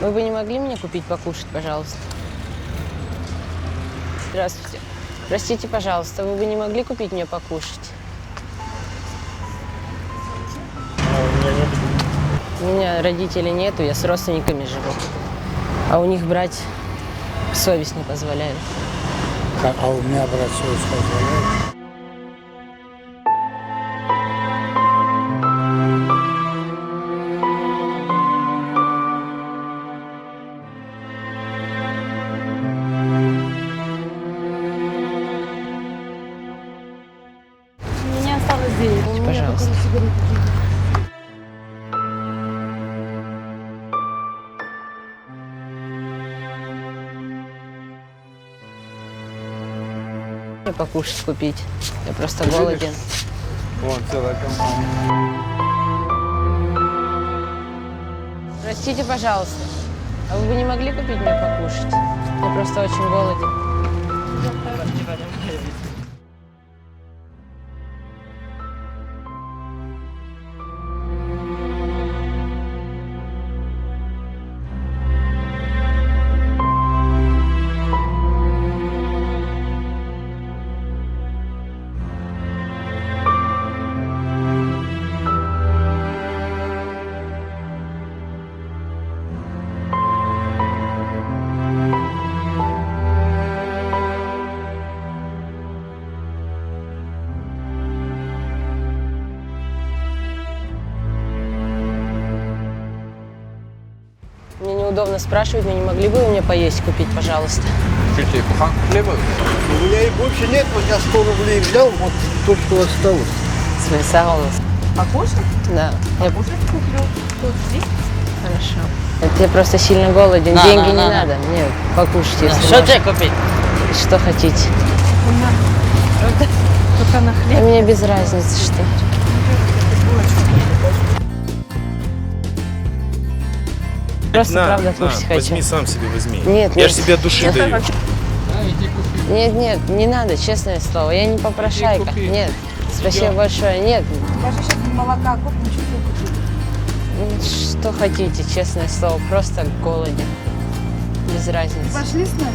Вы бы не могли мне купить покушать, пожалуйста? Здравствуйте. Простите, пожалуйста, вы бы не могли купить мне покушать? У меня родителей нету, я с родственниками живу. А у них брать совесть не позволяет. А у меня брать совесть позволяет? У меня осталось денег. Пожалуйста. Мне покушать купить. Я просто голоден. Вон целая компания. Простите, пожалуйста, а вы бы не могли купить мне покушать? Я просто очень голоден. Мне неудобно спрашивать, но не могли бы вы мне поесть купить, пожалуйста? Что тебе, буханку хлеба? У меня и больше нет, вот я 100 рублей взял, вот то, что осталось. Согласна. Покушать? Да. Я... Покушать куплю. Тут здесь. Хорошо. Я просто сильно голоден. На, Деньги на, не на, надо. Мне покушать, если Что можно. тебе купить? Что хотите. Только на А хлеб. мне без разницы, что. Просто правда кушать хочу. возьми сам себе, возьми. Нет, Я нет. же себе от души даю. Нет, нет, не надо, честное слово. Я не попрошайка. Нет. Спасибо большое. Нет. Даже сейчас молока купим, чуть-чуть купим. Что хотите, честное слово. Просто голоден. Без разницы. Пошли с нами?